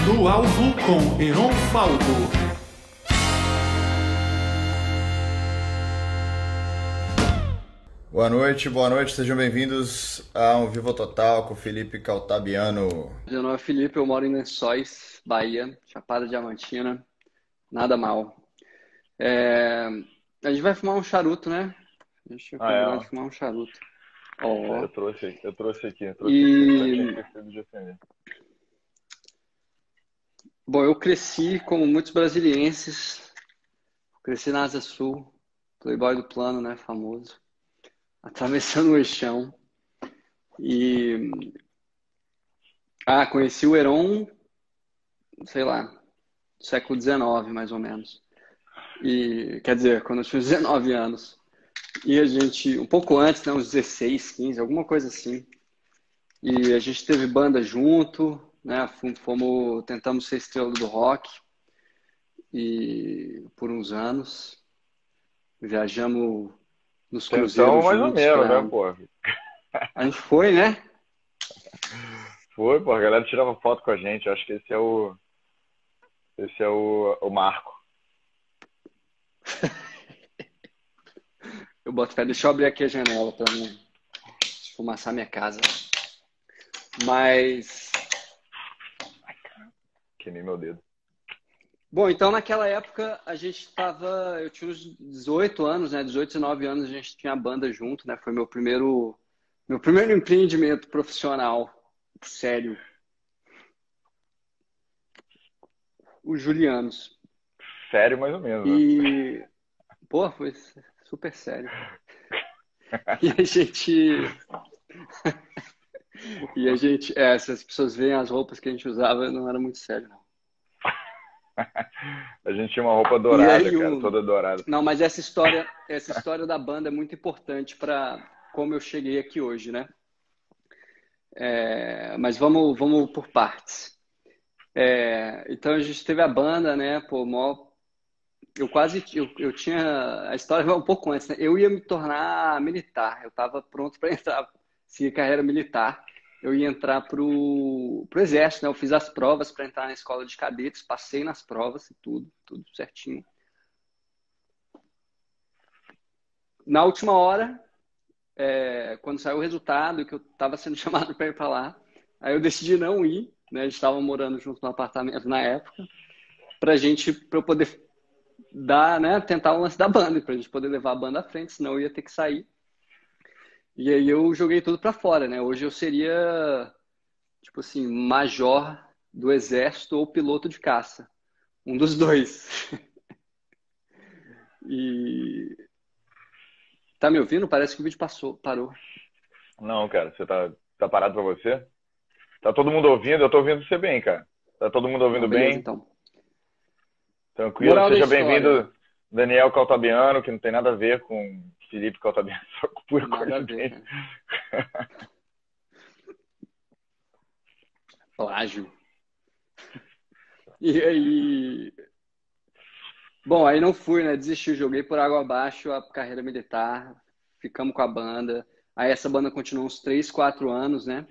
No alvo com Heron Falco. Boa noite, sejam bem-vindos a um Vivo Total com o Felipe Caltabiano. Meu nome é Felipe, eu moro em Lençóis, Bahia, Chapada Diamantina, nada mal. A gente vai fumar um charuto, né? A gente tinha combinado de fumar um charuto. Eu trouxe aqui, eu trouxe aqui, já tinha esquecido de acender. Bom, eu cresci como muitos brasilienses, cresci na Asa Sul, playboy do plano, né, famoso, atravessando o Eixão. Conheci o Heron, sei lá, século XIX, mais ou menos. Quer dizer, quando eu tinha 19 anos. E a gente, um pouco antes, né, uns 16, 15, alguma coisa assim. E a gente teve banda junto, né, tentamos ser estrela do rock e por uns anos. Viajamos nos cruzeiros mais ou juntos. menos, né, pô? A gente foi, né? Foi, pô, a galera tirava foto com a gente. Eu acho que esse é o marco. Eu boto fé. Deixa eu abrir aqui a janela para não esfumaçar minha casa. Mas... Queimei meu dedo. Bom, então naquela época eu tinha uns 18 anos, né? 18, 19 anos, a gente tinha a banda junto, né? Foi meu primeiro empreendimento profissional, sério. Os Julianos. Sério, mais ou menos, né? Pô, foi super sério. Se as pessoas veem as roupas que a gente usava, não era muito sério, não. A gente tinha uma roupa dourada, cara, toda dourada. Não, mas essa história da banda é muito importante para como eu cheguei aqui hoje, né? Mas vamos por partes. Então a gente teve a banda, né? Pô, eu tinha a história vai um pouco antes, né? Eu ia me tornar militar. Eu estava pronto para entrar, seguir carreira militar. Eu ia entrar pro exército, né? Eu fiz as provas para entrar na escola de cadetes, passei nas provas e tudo certinho. Na última hora, quando saiu o resultado, que eu estava sendo chamado para ir para lá, aí eu decidi não ir, né? A gente estava morando junto no apartamento na época, para eu poder dar, né? Tentar o lance da banda, para a gente poder levar a banda à frente, senão eu ia ter que sair. E aí eu joguei tudo para fora, né? Hoje eu seria, tipo assim, major do exército ou piloto de caça. Um dos dois. Tá me ouvindo? Parece que o vídeo parou. Não, cara, você tá parado pra você? Tá todo mundo ouvindo? Eu tô ouvindo você bem, cara. Tá todo mundo ouvindo beleza, bem? Então. Tranquilo, Moral seja da história. bem-vindo, Daniel Caltabiano, que não tem nada a ver com Felipe Caltabiano, só com pura Nada a ver, coincidência. cara. Plágio. E aí... Bom, aí não fui, né? Desisti, joguei por água abaixo a carreira militar, ficamos com a banda. Aí essa banda continuou uns 3, 4 anos, né?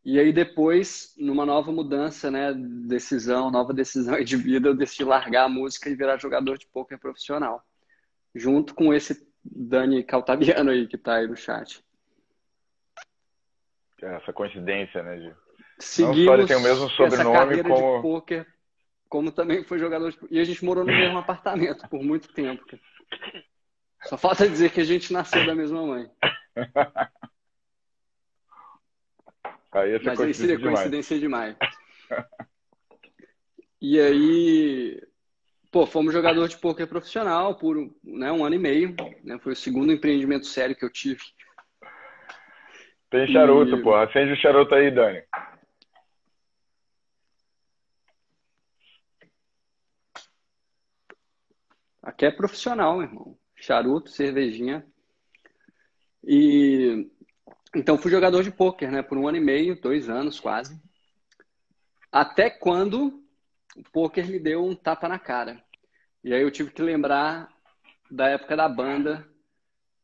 E aí depois, numa nova mudança, né? Nova decisão de vida, eu decidi largar a música e virar jogador de pôquer profissional. Junto com esse Dani Caltabiano aí, que tá aí no chat. Essa coincidência, né, Gil? Seguimos não só ele tem o mesmo essa sobrenome, carreira como... de pôquer, como também foi jogador de... E a gente morou no mesmo apartamento por muito tempo. Cara. Só falta dizer que a gente nasceu da mesma mãe. Mas aí seria coincidência demais. E aí, fomos jogador de pôquer profissional por um ano e meio. Né? Foi o segundo empreendimento sério que eu tive. Tem charuto, pô. Acende o charuto aí, Dani. Aqui é profissional, meu irmão. Charuto, cervejinha. Então, fui jogador de pôquer, né? Por um ano e meio, 2 anos quase. Até quando o pôquer me deu um tapa na cara. E aí eu tive que lembrar da época da banda,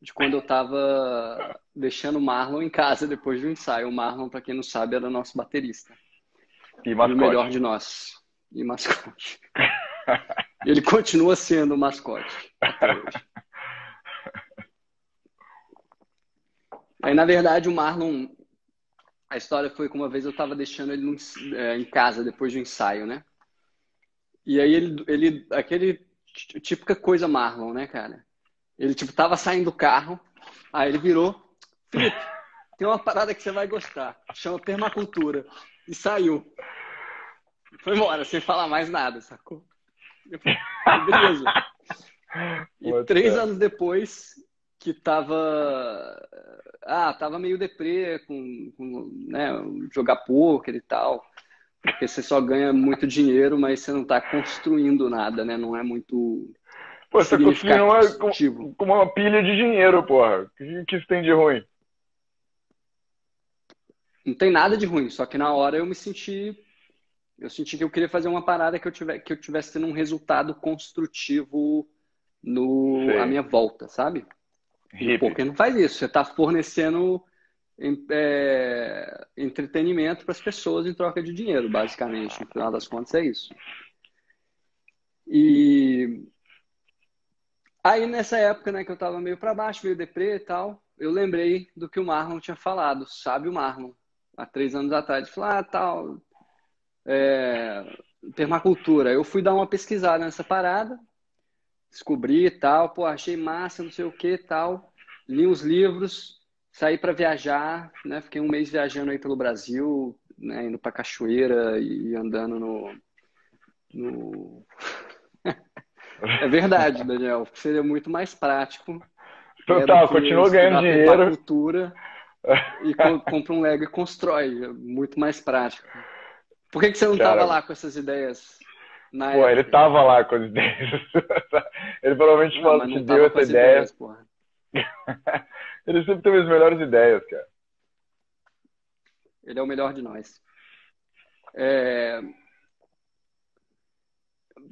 de quando eu tava deixando o Marlon em casa depois do ensaio. O Marlon, para quem não sabe, era nosso baterista. E o melhor de nós. e mascote. Ele continua sendo o mascote até hoje. Aí, na verdade, o Marlon, a história foi que uma vez eu estava deixando ele em casa depois do ensaio, né? E aí aquele típica coisa Marlon, né, cara? Ele, tipo, tava saindo do carro, aí ele virou, Felipe, tem uma parada que você vai gostar, chama permacultura. E saiu. Foi embora, sem falar mais nada, sacou? Eu falei, beleza. E 3 anos depois, que tava meio deprê com né, jogar pôquer e tal. Porque você só ganha muito dinheiro, mas você não tá construindo nada, né? Não é muito Pô, você significativo. com uma pilha de dinheiro, porra. O que isso tem de ruim? Não tem nada de ruim, só que na hora eu senti que eu queria fazer uma parada que eu tivesse tendo um resultado construtivo à minha volta, sabe? E o poker não faz isso. Você está fornecendo entretenimento para as pessoas em troca de dinheiro, basicamente. No final das contas é isso. E aí nessa época, né, que eu estava meio para baixo, meio deprê e tal, eu lembrei do que o Marlon tinha falado, sabe o Marlon? Há 3 anos atrás, ele falou, tal, permacultura. Eu fui dar uma pesquisada nessa parada, descobri e tal, pô, achei massa, não sei o que e tal, li uns livros, saí para viajar, né, fiquei 1 mês viajando aí pelo Brasil, né, indo para cachoeira e andando no... É verdade, Daniel, seria muito mais prático. Total, continua ganhando dinheiro. Permacultura e compra um Lego e constrói. É muito mais prático. Por que você não estava lá com essas ideias na época? Ele tava lá com as ideias. Ele provavelmente te deu essa ideia. Ideias, ele sempre teve as melhores ideias, cara. Ele é o melhor de nós.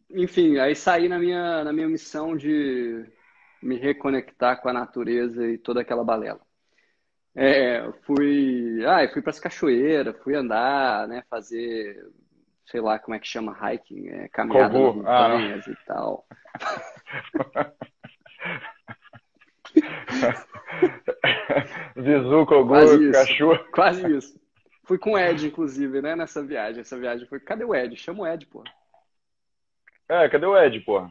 Enfim, aí saí na minha missão de me reconectar com a natureza e toda aquela balela. Fui para as cachoeiras, fui andar, né, fazer, sei lá como é que chama, hiking, caminhada nas montanhas e tal. Visu, Kogu, cachorro. Quase isso. Fui com o Ed, inclusive, né, nessa viagem. Essa viagem foi... Cadê o Ed? Chama o Ed, pô. Cadê o Ed, pô?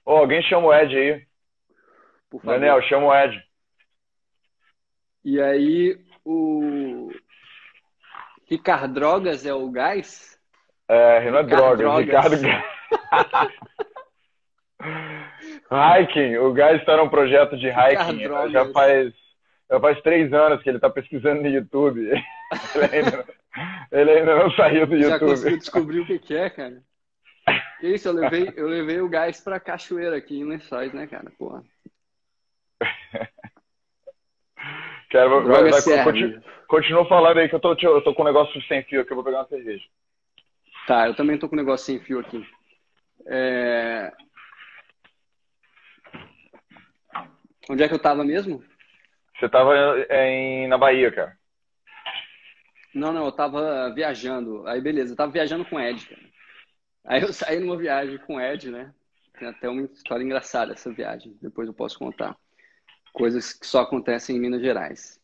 Alguém chama o Ed aí. Por favor. Daniel, chama o Ed. E aí, o Ricardo Drogas é o gás? Não é Drogas, Ricardo Hiking, o gás está num projeto de hiking. Já faz 3 anos que ele está pesquisando no YouTube. Ele ainda não saiu do YouTube. Já conseguiu descobrir o que é, cara? Que isso, eu levei o gás pra cachoeira aqui em Lençóis, né, cara? Porra. Cara, continua falando aí que eu tô com um negócio sem fio aqui, eu vou pegar uma cerveja. Tá, eu também tô com um negócio sem fio aqui. Onde é que eu tava mesmo? Você tava na Bahia, cara. Não, eu tava viajando. Aí, beleza, eu tava viajando com o Ed, cara. Aí eu saí numa viagem com o Ed, né? Tem até uma história engraçada essa viagem. Depois eu posso contar. Coisas que só acontecem em Minas Gerais.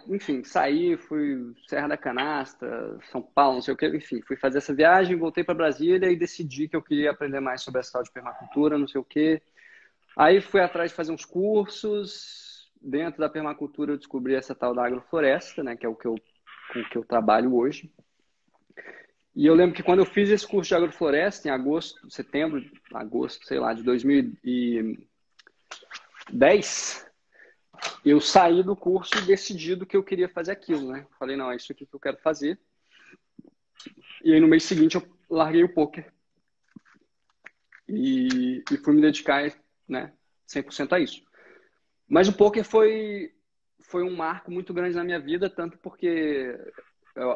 Enfim, saí, fui Serra da Canastra, São Paulo, não sei o que. Enfim, fui fazer essa viagem, voltei para Brasília e decidi que eu queria aprender mais sobre essa tal de permacultura, não sei o que. Aí fui atrás de fazer uns cursos. Dentro da permacultura eu descobri essa tal da agrofloresta, né? Que é com o que eu trabalho hoje. E eu lembro que quando eu fiz esse curso de agrofloresta, em agosto, sei lá, de 2010, eu saí do curso decidido que eu queria fazer aquilo, né? Falei, não, é isso aqui que eu quero fazer. E aí no mês seguinte eu larguei o poker. E fui me dedicar, né, 100% a isso. Mas o poker foi um marco muito grande na minha vida, tanto porque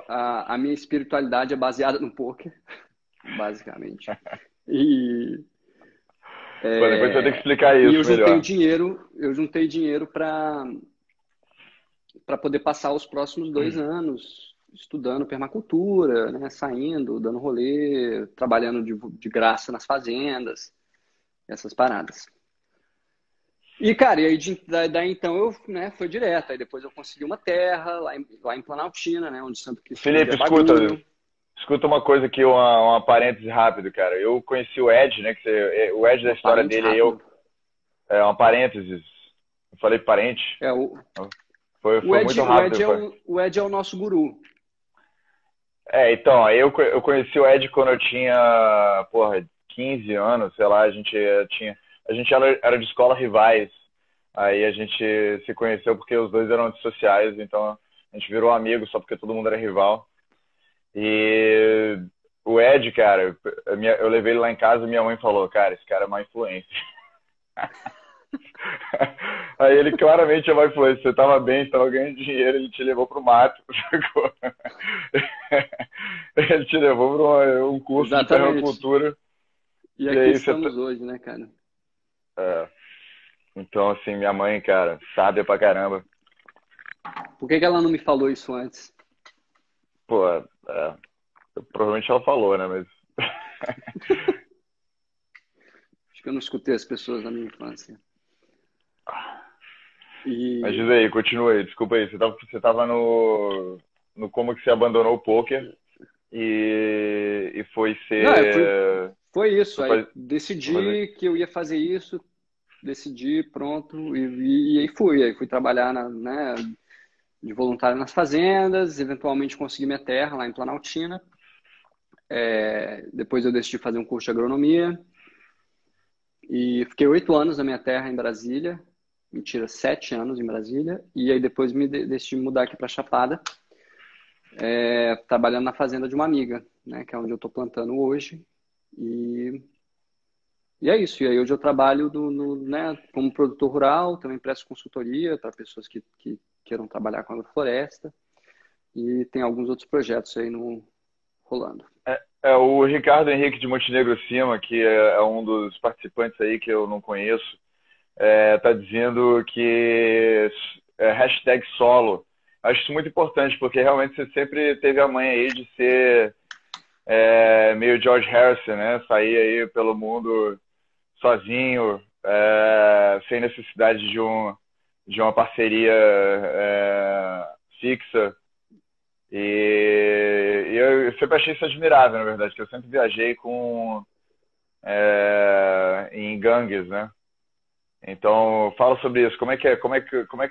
a minha espiritualidade é baseada no poker, basicamente. E depois você tem que explicar isso. E eu juntei dinheiro para poder passar os próximos 2 anos estudando permacultura, né? Saindo, dando rolê, trabalhando de graça nas fazendas, essas paradas. E, cara, e aí daí então eu, né, foi direto. Aí depois eu consegui uma terra lá em Planaltina, né? Onde Santo Cristo Felipe, é bagulho. escuta uma coisa aqui, uma parêntese rápido, cara. Eu conheci o Ed, né? O Ed da história dele, é uma parênteses. Eu falei parente. Foi muito rápido. O Ed é o nosso guru. Então, aí eu conheci o Ed quando eu tinha, 15 anos, sei lá, a gente era de escola rivais. Aí a gente se conheceu porque os dois eram antissociais, então a gente virou amigo só porque todo mundo era rival. E o Ed, cara, eu levei ele lá em casa e minha mãe falou, cara, esse cara é uma influência. Aí ele claramente é uma influência. Você tava bem, você tava ganhando dinheiro, ele te levou pro mato. Ele te levou para um curso de permacultura. E aqui aí estamos hoje, né, cara? Então, assim, minha mãe, cara, sábia pra caramba. Por que ela não me falou isso antes? Provavelmente ela falou, né, mas... Acho que eu não escutei as pessoas na minha infância. Mas diz aí, continua aí, desculpa aí. Você tava no como que você abandonou o poker e foi ser... Não, foi isso. Aí decidi que eu ia fazer isso, decidi, pronto, e aí fui. Aí fui trabalhar né, de voluntário nas fazendas, eventualmente consegui minha terra lá em Planaltina. Depois eu decidi fazer um curso de agronomia e fiquei 8 anos na minha terra em Brasília. Mentira, 7 anos em Brasília. E aí depois decidi mudar aqui para Chapada, trabalhando na fazenda de uma amiga, né, que é onde eu estou plantando hoje. E é isso. E aí hoje eu trabalho né, como produtor rural, também presto consultoria para pessoas que queiram trabalhar com agrofloresta. E tem alguns outros projetos aí rolando. O Ricardo Henrique de Montenegro Cima, que é um dos participantes aí que eu não conheço, tá dizendo que hashtag solo. Acho isso muito importante, porque realmente você sempre teve a manha aí de ser meio George Harrison, né? Sair aí pelo mundo sozinho, sem necessidade de uma parceria fixa. E eu sempre achei isso admirável, na verdade, que eu sempre viajei em gangues, né? Então, fala sobre isso. Como é que é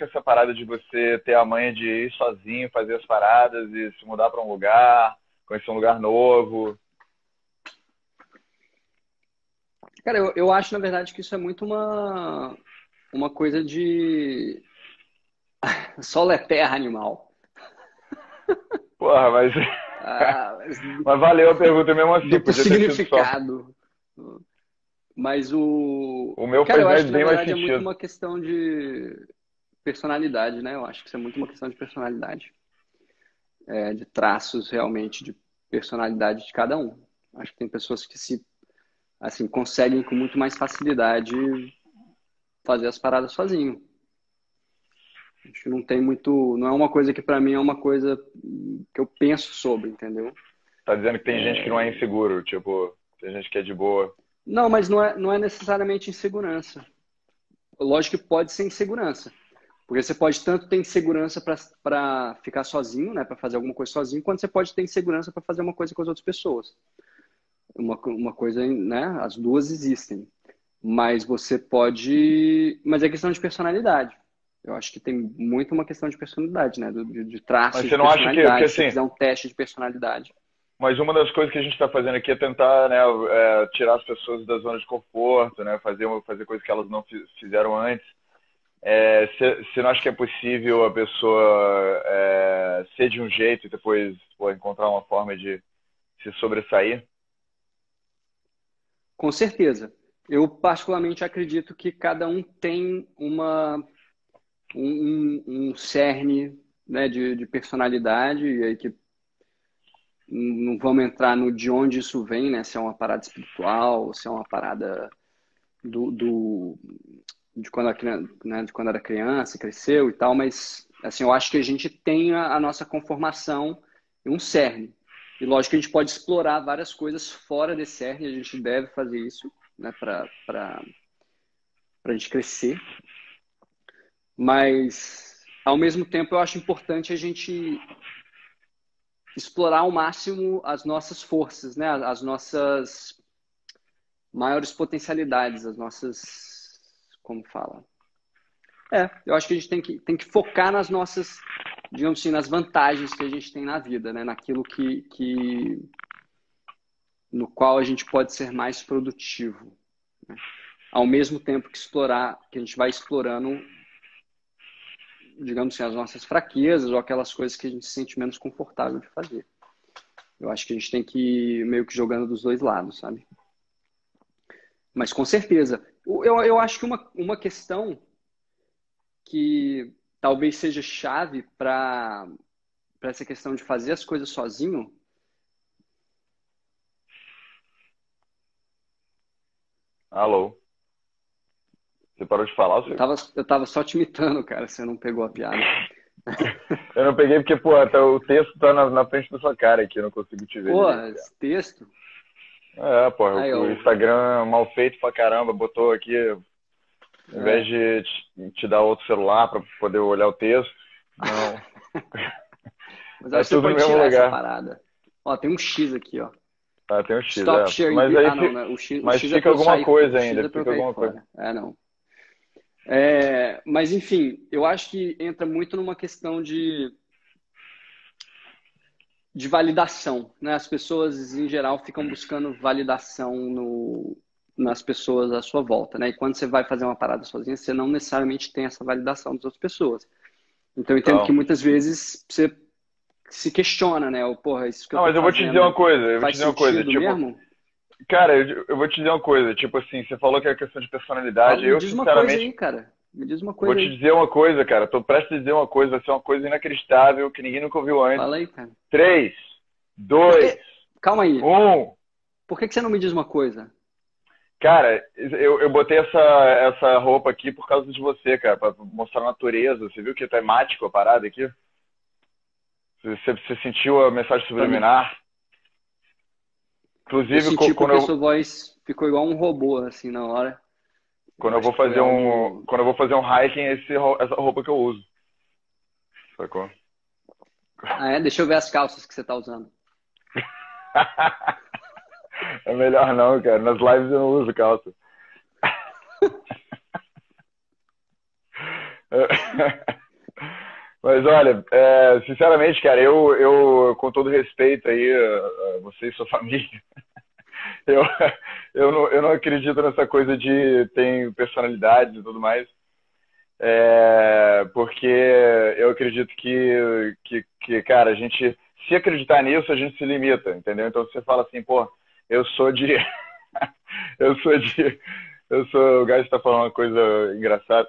essa parada de você ter a manha de ir sozinho, fazer as paradas e se mudar para um lugar, conhecer um lugar novo? Cara, eu acho, na verdade, que isso é muito uma coisa de solo é terra, animal. Porra, mas... mas valeu a pergunta mesmo assim. Duplo significado. Mas o meu cara, eu acho que, na bem verdade, mais é muito uma questão de personalidade, né? Eu acho que isso é muito uma questão de personalidade. De traços, realmente, de personalidade de cada um. Acho que tem pessoas que conseguem com muito mais facilidade fazer as paradas sozinho. Acho que não é uma coisa que pra mim é uma coisa que eu penso sobre, entendeu? Tá dizendo que tem gente que não é inseguro, tipo, tem gente que é de boa. Não, mas não é necessariamente insegurança. Lógico que pode ser insegurança. Porque você pode tanto ter insegurança para ficar sozinho, né, para fazer alguma coisa sozinho, quanto você pode ter insegurança para fazer uma coisa com as outras pessoas. Uma coisa, né, as duas existem. Mas você pode... Mas é questão de personalidade. Eu acho que tem muito uma questão de personalidade, né, de traços de personalidade. Mas você não acha que assim... Se fizer um teste de personalidade. Mas uma das coisas que a gente está fazendo aqui é tentar, né, tirar as pessoas da zona de conforto, né, fazer coisas que elas não fizeram antes. Você não acha que é possível a pessoa ser de um jeito e depois encontrar uma forma de se sobressair? Com certeza. Eu particularmente acredito que cada um tem um cerne, né, de personalidade, e aí que não vamos entrar no de onde isso vem, né? Se é uma parada espiritual, se é uma parada de quando era criança, cresceu e tal, mas assim, eu acho que a gente tem a nossa conformação um cerne. E lógico que a gente pode explorar várias coisas fora desse cerne, a gente deve fazer isso, né, para a gente crescer. Mas, ao mesmo tempo, eu acho importante a gente explorar ao máximo as nossas forças, né, as nossas maiores potencialidades, as nossas... Como fala? Eu acho que a gente tem que focar nas nossas, digamos assim, nas vantagens que a gente tem na vida, né? Naquilo no qual a gente pode ser mais produtivo, né? Ao mesmo tempo que a gente vai explorando, digamos assim, as nossas fraquezas ou aquelas coisas que a gente se sente menos confortável de fazer. Eu acho que a gente tem que ir meio que jogando dos dois lados, sabe? Mas com certeza. Eu acho que uma questão que talvez seja chave para essa questão de fazer as coisas sozinho. Alô? Você parou de falar? Eu tava só te imitando, cara. Você não pegou a piada. Eu não peguei porque, pô, o texto tá na frente da sua cara aqui, eu não consigo te ver. Pô, esse texto? Pô, o Instagram mal feito pra caramba, botou aqui, ao invés de te dar outro celular pra poder olhar o texto. Não. Mas acho que você pode tirar essa parada. Ó, tem um X aqui, ó. Tem um X, Stop sharing. Mas aí não, né? mas X fica alguma coisa ainda, fica alguma coisa. Não. Mas, enfim, eu acho que entra muito numa questão de validação, né? As pessoas, em geral, ficam buscando validação nas pessoas à sua volta, né? E quando você vai fazer uma parada sozinha, você não necessariamente tem essa validação das outras pessoas. Então, eu entendo que muitas vezes você se questiona, né? Porra, isso que eu tô mas eu vou te dizer uma coisa, tipo... mesmo? Cara, eu vou te dizer uma coisa, tipo assim, você falou que é questão de personalidade, Me diz uma coisa aí, cara. Me diz uma coisa aí. Vou te dizer uma coisa, cara, tô prestes a dizer uma coisa, vai ser uma coisa inacreditável, que ninguém nunca ouviu antes. Fala aí, cara. 3, 2, Calma aí. 1... Por que você não me diz uma coisa? Cara, eu botei essa roupa aqui por causa de você, cara, pra mostrar a natureza. Você viu que é temático a parada aqui? Você sentiu a mensagem subliminar? Inclusive, eu senti porque sua voz ficou igual um robô, assim, na hora. Quando eu vou fazer um hiking, essa roupa que eu uso. Sacou? Deixa eu ver as calças que você tá usando. É melhor não, cara. Nas lives eu não uso calça. Mas olha, sinceramente, cara, eu com todo respeito aí a você e sua família, eu não acredito nessa coisa de ter personalidade e tudo mais, porque eu acredito que, cara, a gente, se acreditar nisso, a gente se limita, entendeu? Então você fala assim, pô, eu sou o Gás está falando uma coisa engraçada,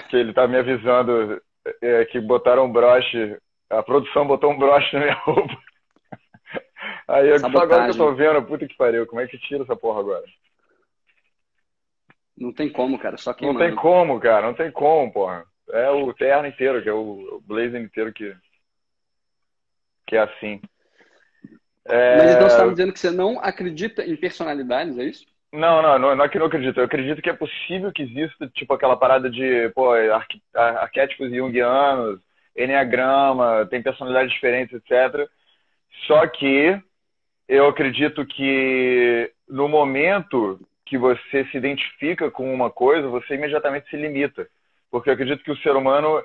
que ele tá me avisando que botaram um broche, a produção botou um broche na minha roupa. Aí só agora que eu tô vendo, puta que pariu, como é que tira essa porra agora? Não tem como, cara, só queimando. Não tem como, cara, não tem como, porra. É o terno inteiro, que é o blazer inteiro que é assim. Mas então você tá me dizendo que você não acredita em personalidades, é isso? Não é que não acredito. Eu acredito que é possível que exista, tipo, aquela parada de, pô, arquétipos junguianos, enneagrama, tem personalidades diferentes, etc. Só que eu acredito que no momento que você se identifica com uma coisa, você imediatamente se limita. Porque eu acredito que o ser humano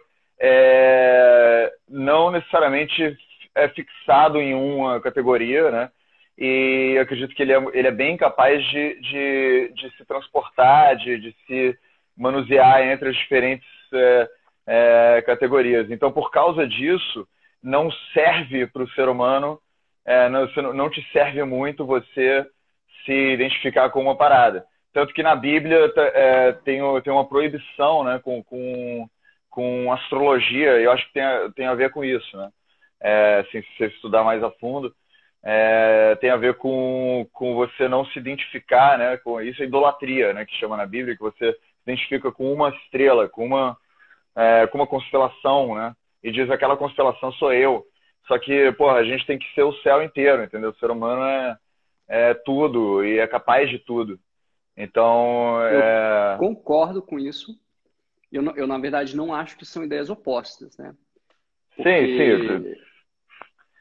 não necessariamente é fixado em uma categoria, né? E eu acredito que ele é bem capaz de se transportar, de se manusear entre as diferentes categorias. Então, por causa disso, não serve para o ser humano, não te serve muito você se identificar com uma parada. Tanto que na Bíblia tem uma proibição, né, com astrologia, e eu acho que tem a ver com isso, né? Assim, se você estudar mais a fundo, tem a ver com você não se identificar, né? Com isso é idolatria, né? Que chama na Bíblia, que você se identifica com uma estrela, com uma constelação, né? e diz aquela constelação sou eu. Só que, porra, a gente tem que ser o céu inteiro, entendeu? O ser humano é tudo e é capaz de tudo. Então, Eu concordo com isso. Eu, na verdade, não acho que são ideias opostas, né? sim.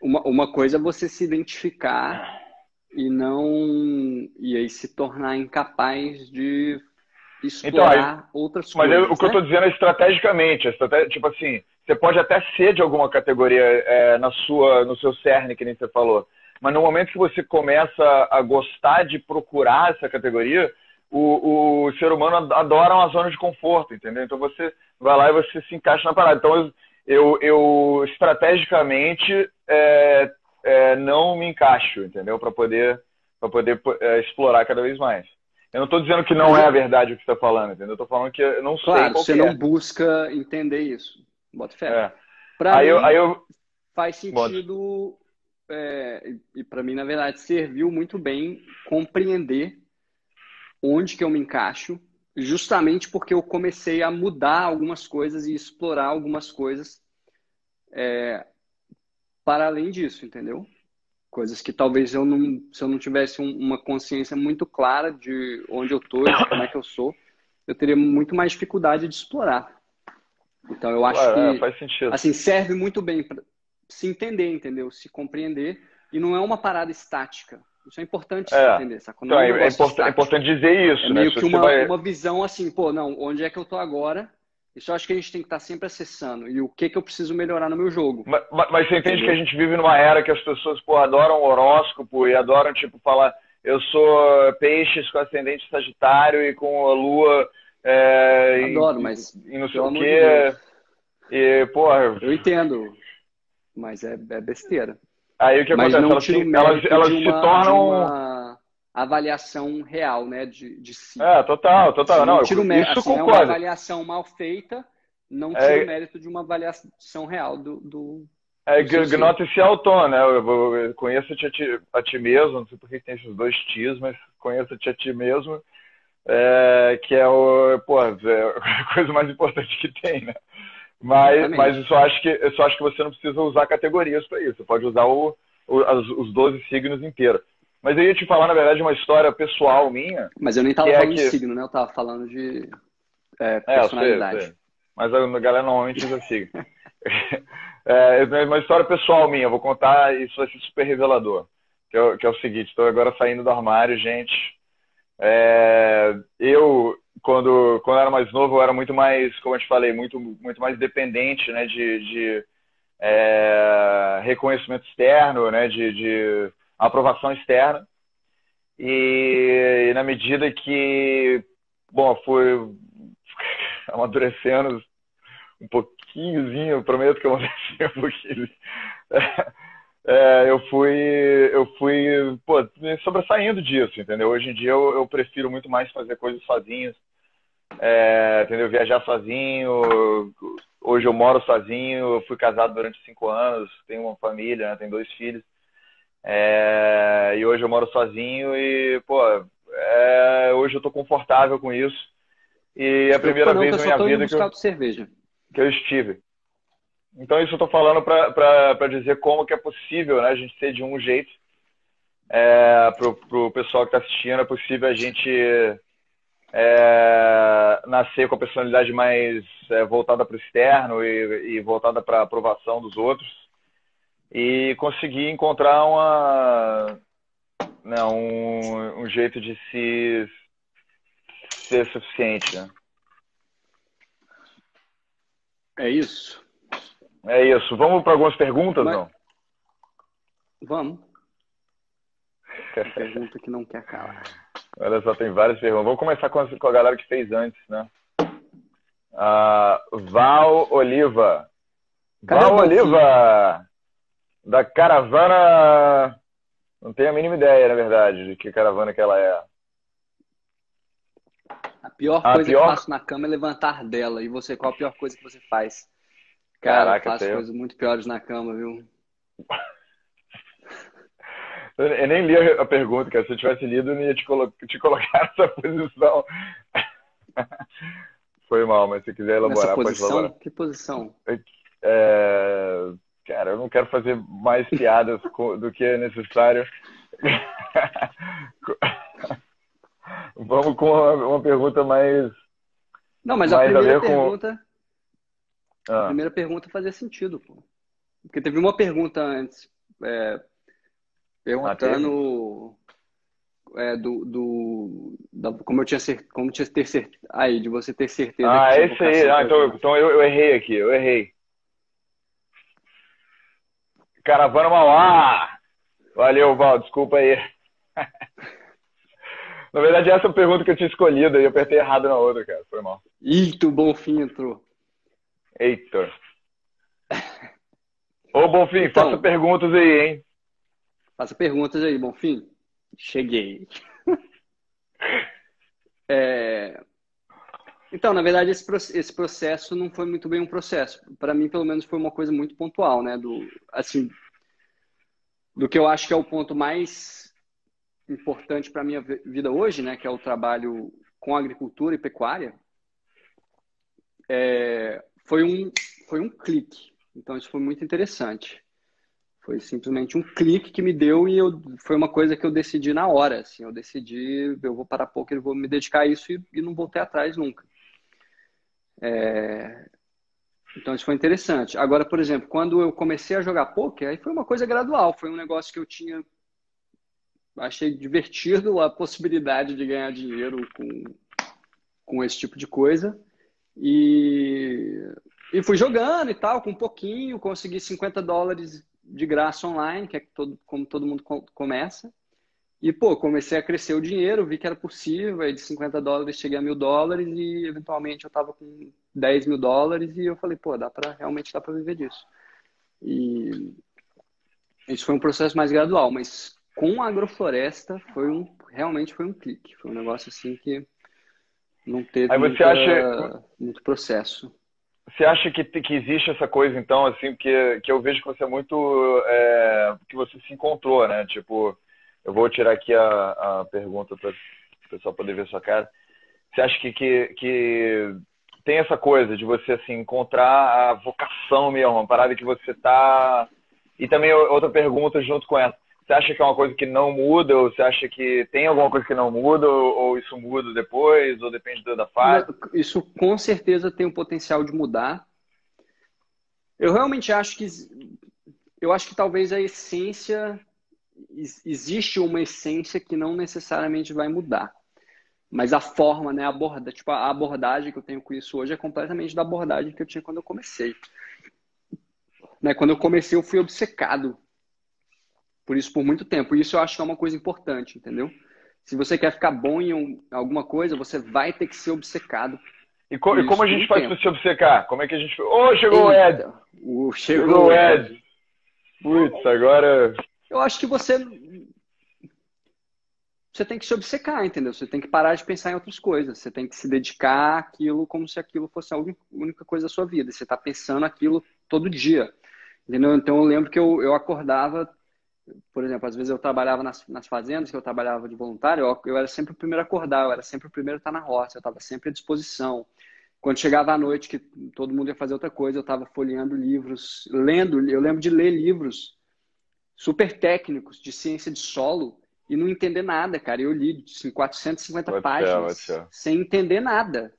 Uma coisa é você se identificar e aí se tornar incapaz de explorar outras mas coisas. O que eu estou dizendo é estrategicamente. Tipo assim, você pode até ser de alguma categoria no seu cerne, que nem você falou. Mas no momento que você começa a gostar de procurar essa categoria, o ser humano adora uma zona de conforto, entendeu? Então você vai lá e você se encaixa na parada. Então eu estrategicamente não me encaixo, entendeu? Para poder explorar cada vez mais. Eu não estou dizendo que não é a verdade o que você está falando, entendeu? Eu estou falando que eu não sei qual Claro, você que é. não busca entender isso. Bota fé. É. Para mim, eu faz sentido, e para mim, na verdade, serviu muito bem compreender onde que eu me encaixo, justamente porque eu comecei a mudar algumas coisas e explorar algumas coisas para além disso, entendeu? Coisas que talvez se eu não tivesse uma consciência muito clara de onde eu tô, de como é que eu sou, eu teria muito mais dificuldade de explorar. Então eu acho que faz sentido. assim, serve muito bem para se entender, entendeu? Se compreender, e não é uma parada estática. Isso é importante entender, sacou? Não então, é importante dizer isso, é meio né? que uma visão assim, pô, não, onde é que eu tô agora? Isso eu acho que a gente tem que estar sempre acessando. E o que eu preciso melhorar no meu jogo. Mas você entende que a gente vive numa era que as pessoas, pô, adoram horóscopo e adoram, tipo, falar eu sou peixes com ascendente sagitário e com a lua Adoro, mas e não sei o quê. E, porra... Eu entendo, mas é besteira. Aí o que mas acontece? Elas se tornam... uma avaliação real, né, de si. Total. Não, tira o mérito, isso assim, concordo. é uma avaliação mal feita, não tira o mérito de uma avaliação real do Gnotis e Auton, né? Eu conheço-te a ti mesmo, não sei por que tem esses dois tios, mas conheço-te a ti mesmo, que é a coisa mais importante que tem, né? Mas eu só acho que você não precisa usar categorias para isso. Você pode usar os 12 signos inteiros. Mas eu ia te falar, na verdade, uma história pessoal minha. Mas eu nem estava falando de signo, né? Eu estava falando de personalidade. Eu sei. Mas a galera normalmente usa signo. Uma história pessoal minha. Eu vou contar e isso vai ser super revelador. Que é o seguinte. Estou agora saindo do armário, gente. Quando eu era mais novo, eu era muito mais, como eu te falei, muito mais dependente, né, de reconhecimento externo, né, de aprovação externa. E na medida que, fui amadurecendo um pouquinhozinho, prometo que eu amadureci um pouquinho. Eu fui me sobressaindo disso, entendeu? Hoje em dia eu prefiro muito mais fazer coisas sozinhos, entendeu? Viajar sozinho. Hoje eu moro sozinho, eu fui casado durante 5 anos, tenho uma família, né? Tenho 2 filhos. E hoje eu moro sozinho e, hoje eu tô confortável com isso. E é a primeira vez na minha vida que eu estive. Então isso eu tô falando para dizer como que é possível, né, a gente ser de um jeito. Pro pessoal que está assistindo, é possível a gente nascer com a personalidade mais voltada para o externo e voltada para a aprovação dos outros e conseguir encontrar um jeito de ser suficiente, né? É isso. É isso. Vamos para algumas perguntas, não? Vamos. Pergunta que não quer calar. Olha só, tem várias perguntas. Vamos começar com a galera que fez antes, né? Val Oliva. Val Oliva! Da caravana... Não tenho a mínima ideia, na verdade, de que caravana que ela é. A pior coisa que eu faço na cama é levantar dela. E você, qual a pior coisa que você faz? Cara, eu faço coisas muito piores na cama, viu? Eu nem li a pergunta, cara. Se eu tivesse lido, eu não ia te colocar nessa posição. Foi mal, mas se quiser elaborar, pode elaborar. Que posição? Cara, eu não quero fazer mais piadas do que é necessário. Vamos com uma pergunta mais, Não, mas mais a ver com. a primeira pergunta fazia sentido, pô. Porque teve uma pergunta antes, perguntando como eu tinha ter certeza aí, de você ter certeza que tinha Esse aí. Então eu errei aqui, eu errei. Caravana Mauá! Valeu, Val, desculpa aí. Na verdade, essa é a pergunta que eu tinha escolhido e eu apertei errado na outra, cara. Foi mal. Eita, o Bonfim entrou. Eita. Ô, Bonfim, Então, faça perguntas aí, hein? Faça perguntas aí, Bonfim. Cheguei. Então, na verdade, esse processo não foi muito bem um processo. Para mim, pelo menos, foi uma coisa muito pontual, né? Do que eu acho que é o ponto mais importante para a minha vida hoje, né? Que é o trabalho com agricultura e pecuária. Foi um clique. Então, isso foi muito interessante. Foi simplesmente um clique que me deu e foi uma coisa que eu decidi na hora. Assim, eu decidi, eu vou parar pouco, eu vou me dedicar a isso e não voltei atrás nunca. Então, isso foi interessante. Agora, por exemplo, quando eu comecei a jogar poker, aí foi uma coisa gradual. Foi um negócio que eu achei divertido a possibilidade de ganhar dinheiro com esse tipo de coisa. E fui jogando e tal, com um pouquinho, consegui $50 de graça online, que é como todo mundo começa. E, comecei a crescer o dinheiro, vi que era possível, aí de $50 cheguei a $1.000 e, eventualmente, eu estava com $10.000 e eu falei, realmente dá para viver disso. E isso foi um processo mais gradual, mas com a agrofloresta realmente foi um clique. Foi um negócio assim que não teve muito processo. Você acha que existe essa coisa, então, assim, que eu vejo que você é muito... que você se encontrou, né? Tipo, eu vou tirar aqui a pergunta para o pessoal poder ver sua cara. Você acha que tem essa coisa de você, assim, encontrar a vocação mesmo, uma parada que você tá... E também outra pergunta junto com essa. Você acha que é uma coisa que não muda? Ou você acha que tem alguma coisa que não muda? Ou isso muda depois? Ou depende da fase? Isso com certeza tem o potencial de mudar. Eu realmente acho que... Eu acho que talvez a essência... Existe uma essência que não necessariamente vai mudar. Mas a forma, né? A abordagem que eu tenho com isso hoje é completamente da abordagem que eu tinha quando eu comecei. Né? Quando eu comecei, eu fui obcecado por isso por muito tempo. E isso eu acho que é uma coisa importante, entendeu? Se você quer ficar bom em alguma coisa, você vai ter que ser obcecado. E como a gente faz para se obcecar? Como é que a gente... chegou o Ed! Chegou o Ed! Putz, agora... Eu acho que você tem que se obcecar, entendeu? Você tem que parar de pensar em outras coisas. Você tem que se dedicar àquilo como se aquilo fosse a única coisa da sua vida. Você está pensando aquilo todo dia, entendeu? Então eu lembro que eu acordava... Por exemplo, às vezes eu trabalhava nas fazendas, que eu trabalhava de voluntário, eu era sempre o primeiro a acordar, eu era sempre o primeiro a estar na roça, eu estava sempre à disposição. Quando chegava à noite, que todo mundo ia fazer outra coisa, eu estava folheando livros, lendo. Eu lembro de ler livros super técnicos de ciência de solo e não entender nada, cara. Eu li 450 páginas sem entender nada.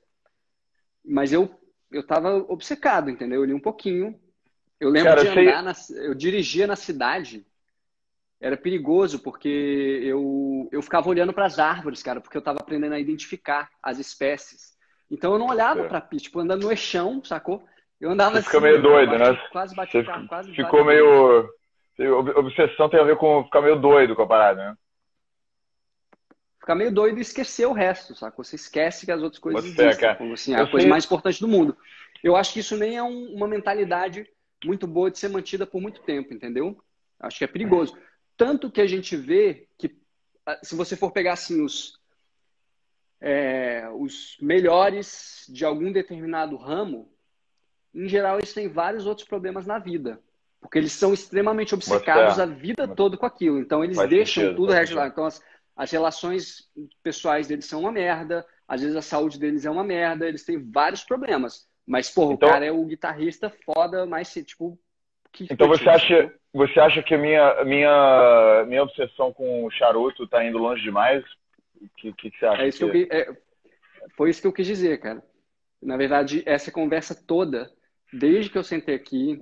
Mas eu estava obcecado, entendeu? Eu li um pouquinho. Eu lembro de andar, eu dirigia na cidade. Era perigoso, porque eu ficava olhando para as árvores, cara, porque eu estava aprendendo a identificar as espécies. Então eu não olhava para tipo, andando no eixão, sacou? Eu andava assim. Fica meio doido, né? Quase bati o carro, quase. Ficou meio... Obsessão tem a ver com ficar meio doido com a parada, né? Ficar meio doido e esquecer o resto, sacou? Você esquece que as outras coisas existem. Como assim, a coisa mais importante do mundo. Eu acho que isso nem é uma mentalidade muito boa de ser mantida por muito tempo, entendeu? Acho que é perigoso. Tanto que a gente vê que, se você for pegar assim, os melhores de algum determinado ramo, em geral eles têm vários outros problemas na vida. Porque eles são extremamente obcecados a vida toda com aquilo. Então eles deixam tudo o resto de lá. Então as relações pessoais deles são uma merda, às vezes a saúde deles é uma merda, eles têm vários problemas. Mas, porra, o Então, cara é o guitarrista foda, mas, tipo, que então sacou? você acha que a minha obsessão com o charuto tá indo longe demais? Que você É acha isso que eu, que... foi isso que eu quis dizer, cara. Na verdade, essa conversa toda, desde que eu sentei aqui,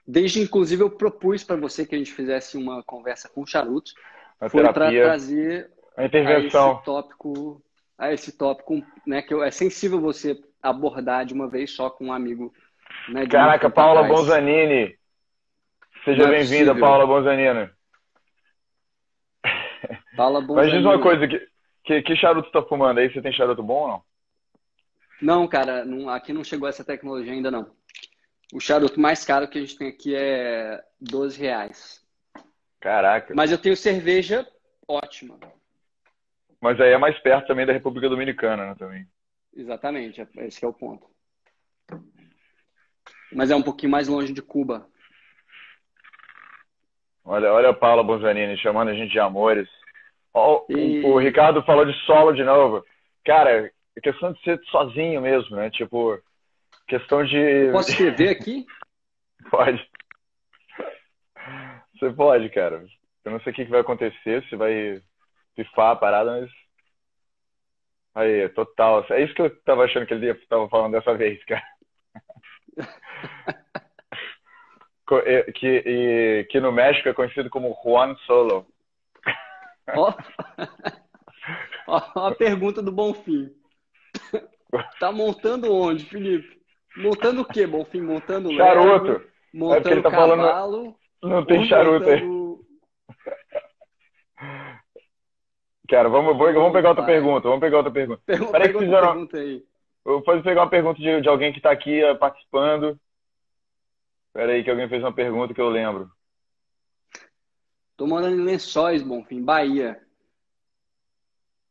desde inclusive eu propus para você que a gente fizesse uma conversa com charutos, A foi para terapia, trazer a intervenção. a esse tópico, né, que é sensível você abordar de uma vez só com um amigo, né, de muito Caraca, tempo Paula atrás. Bonzanini. Seja Não é bem-vinda, possível. Paula Bonzanini. Paula Mas diz uma Bonzanini. coisa, que charuto você tá fumando aí? Você tem charuto bom ou não? Não, cara, aqui não chegou essa tecnologia ainda não. O charuto mais caro que a gente tem aqui é R$ 12. Caraca. Mas eu tenho cerveja ótima. Mas aí é mais perto também da República Dominicana, né, também. Exatamente, esse que é o ponto. Mas é um pouquinho mais longe de Cuba. Olha a Paula Bonzanini chamando a gente de amores. Ó, o E Ricardo falou de solo de novo. Cara, é questão de ser sozinho mesmo, né? Tipo, questão eu de... posso escrever aqui? Pode. Você pode, cara. Eu não sei o que vai acontecer, se vai pifar a parada, mas... Aí, total. É isso que eu tava achando que ele tava falando dessa vez, cara. Que no México é conhecido como Juan Solo. Ó, ó a pergunta do Bonfim. Tá montando onde, Felipe? Montando o quê, Bonfim? Montando Charuto. Lego, É porque ele montando tá falando. cavalo Não ou tem charuto aí. montando... Cara, vamos Ô, pegar outra pai. pergunta. Vamos pegar outra pergunta. Peraí Pega que outra fizeram. pergunta aí. Eu vou pegar uma pergunta de alguém que tá aqui participando. Peraí que alguém fez uma pergunta que eu lembro. Tô morando em Lençóis, Bonfim, Bahia.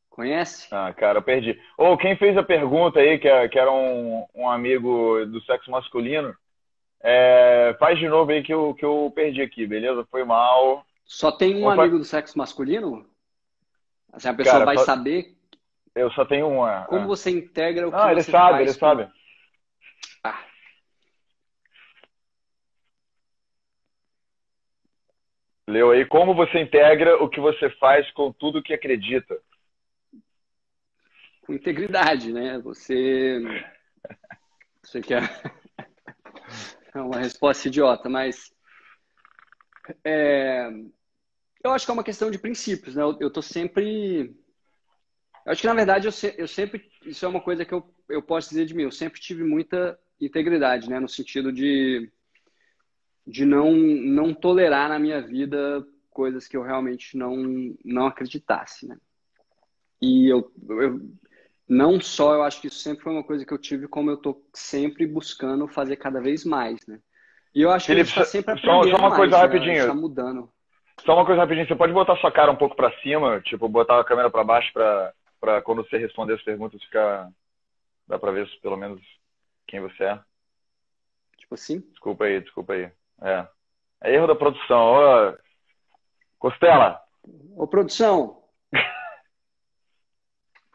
Conhece? Ah, cara, eu perdi. Ou quem fez a pergunta aí, que era um amigo do sexo masculino, faz de novo aí que eu perdi aqui, beleza? Foi mal. Só tem um Vamos fa- amigo do sexo masculino? Assim, a pessoa Cara, vai saber eu só tenho uma. como você integra o que Não, ele você sabe, ele faz com... sabe. Ah, Leu aí. Como você integra o que você faz com tudo que acredita? com integridade, né? Você quer é uma resposta idiota, mas é, eu acho que é uma questão de princípios, né? Eu tô sempre... Eu acho que, na verdade, eu sempre... Isso é uma coisa que eu posso dizer de mim. Eu sempre tive muita integridade, né? No sentido de não tolerar na minha vida coisas que eu realmente não acreditasse, né? E não só eu acho que isso sempre foi uma coisa que eu tive, como eu tô sempre buscando fazer cada vez mais, né? E eu acho que a gente Felipe, está sempre só aprendendo uma coisa mais, né? A gente está rapidinho. mudando. Só uma coisa rapidinho. Você pode botar sua cara um pouco pra cima, tipo, botar a câmera pra baixo pra quando você responder as perguntas ficar... Dá pra ver pelo menos quem você é. Tipo assim. Desculpa aí. É erro da produção. Ô, Costela! Ô, produção,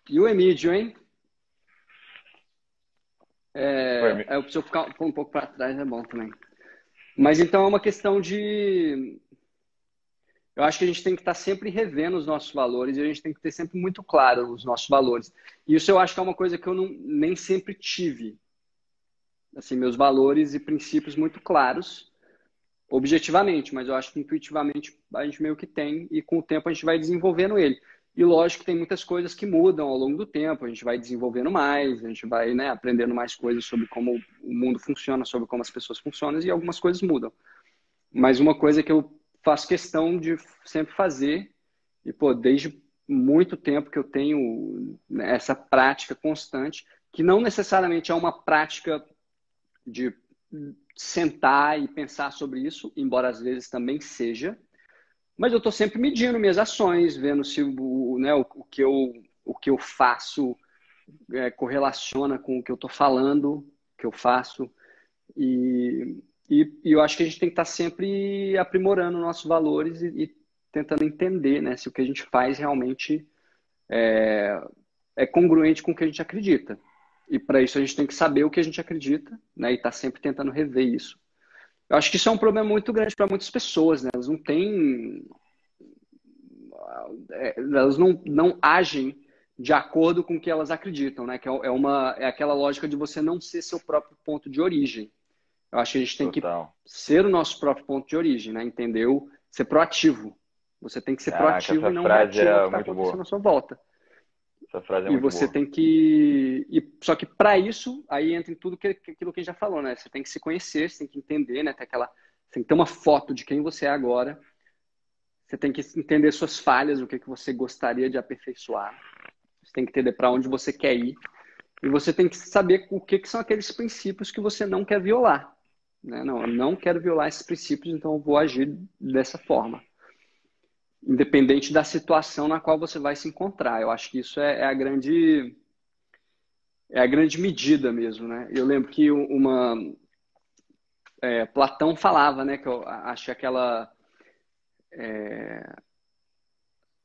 e o Emílio, hein? Oi, Se eu ficar um pouco para trás é bom também. Mas então é uma questão de... Eu acho que a gente tem que estar sempre revendo os nossos valores e a gente tem que ter sempre muito claro os nossos valores. E isso eu acho que é uma coisa que eu nem sempre tive. Assim, meus valores e princípios muito claros, objetivamente, mas eu acho que intuitivamente a gente meio que tem e com o tempo a gente vai desenvolvendo ele. E lógico que tem muitas coisas que mudam ao longo do tempo, a gente vai desenvolvendo mais, a gente vai, né, aprendendo mais coisas sobre como o mundo funciona, sobre como as pessoas funcionam e algumas coisas mudam. Mas uma coisa que eu faço questão de sempre fazer, e pô, desde muito tempo que eu tenho, né, essa prática constante, que não necessariamente é uma prática de sentar e pensar sobre isso, embora às vezes também seja, mas eu estou sempre medindo minhas ações, vendo se o que eu faço correlaciona com o que eu estou falando, o que eu faço, e eu acho que a gente tem que estar sempre aprimorando nossos valores e tentando entender, né, se o que a gente faz realmente é congruente com o que a gente acredita. E para isso a gente tem que saber o que a gente acredita, né? E tá sempre tentando rever isso. Eu acho que isso é um problema muito grande para muitas pessoas, né? Elas não têm, elas não agem de acordo com o que elas acreditam, né? Que é aquela lógica de você não ser seu próprio ponto de origem. Eu acho que a gente tem que Total. ser o nosso próprio ponto de origem, né? Entendeu? Ser proativo. Você tem que ser Caraca, proativo essa e não frase reativo ao que é está muito acontecendo boa. à sua volta. Essa frase é E muito você boa. tem que. Só que para isso, aí entra em tudo aquilo que a gente já falou, né? Você tem que se conhecer, você tem que entender, né? Você tem que ter uma foto de quem você é agora. Você tem que entender suas falhas, o que você gostaria de aperfeiçoar. Você tem que entender para onde você quer ir. E você tem que saber o que são aqueles princípios que você não quer violar. Né? Não, eu não quero violar esses princípios, então eu vou agir dessa forma. Independente da situação na qual você vai se encontrar. Eu acho que isso é a grande medida mesmo, né? Eu lembro que Platão falava, né? Que eu acho que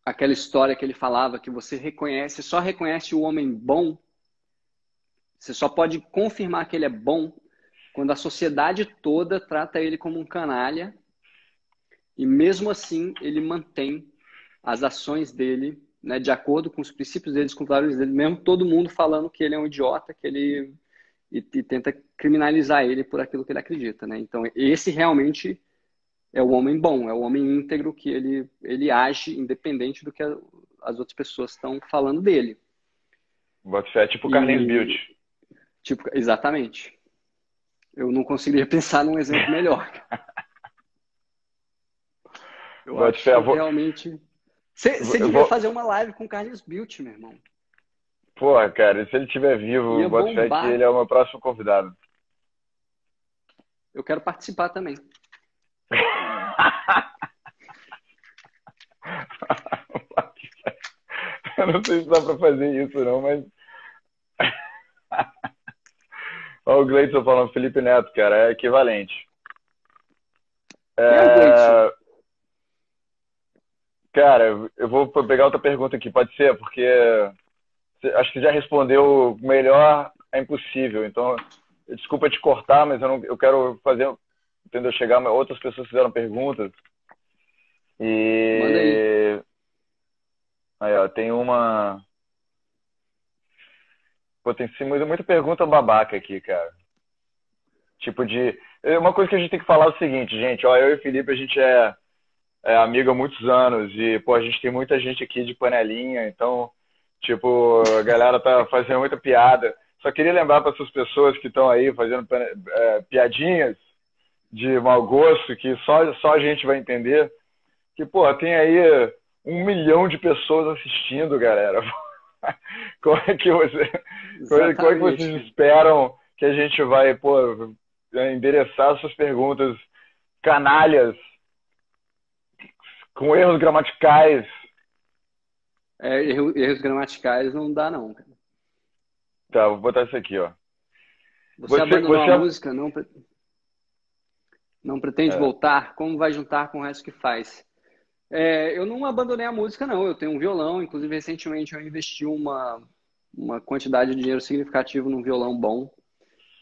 aquela história que ele falava que você só reconhece o homem bom, você só pode confirmar que ele é bom quando a sociedade toda trata ele como um canalha e mesmo assim ele mantém as ações dele, né, de acordo com os princípios dele, com os valores dele, mesmo todo mundo falando que ele é um idiota, e tenta criminalizar ele por aquilo que ele acredita, né? Então esse realmente é o homem bom, é o homem íntegro que ele age independente do que as outras pessoas estão falando dele. Bota fé, tipo o Carlinhos Bildt. Tipo, exatamente. Eu não conseguiria pensar num exemplo melhor. Eu acho que realmente... Você devia fazer uma live com o Carlinhos Bildt, meu irmão. Porra, cara, se ele estiver vivo, bota fé que ele é o meu próximo convidado. Eu quero participar também. Eu não sei se dá pra fazer isso, não, mas... Olha o Gleison falando, Felipe Neto, cara, é equivalente. Cara, eu vou pegar outra pergunta aqui, pode ser? Porque acho que já respondeu melhor, é impossível. Então, desculpa te cortar, mas eu quero fazer, entendeu? Chegar, outras pessoas fizeram perguntas. E... Manda aí. Aí, ó, tem uma... Pô, tem muita pergunta babaca aqui, cara. Tipo de... Uma coisa que a gente tem que falar é o seguinte, gente. Ó, eu e o Felipe, a gente é amigo há muitos anos. E, pô, a gente tem muita gente aqui de panelinha. Então, tipo, a galera tá fazendo muita piada. Só queria lembrar para essas pessoas que estão aí fazendo piadinhas de mau gosto, que só a gente vai entender. Que, pô, tem aí 1 milhão de pessoas assistindo, galera. Como é que vocês esperam que a gente vai, pô, endereçar suas perguntas canalhas com erros gramaticais? Erros gramaticais não dá, não. Tá, vou botar isso aqui, ó. Você abandonou a música? Não pretende voltar? Como vai juntar com o resto que faz? Eu não abandonei a música, não. Eu tenho um violão. Inclusive, recentemente eu investi uma quantidade de dinheiro significativo num violão bom,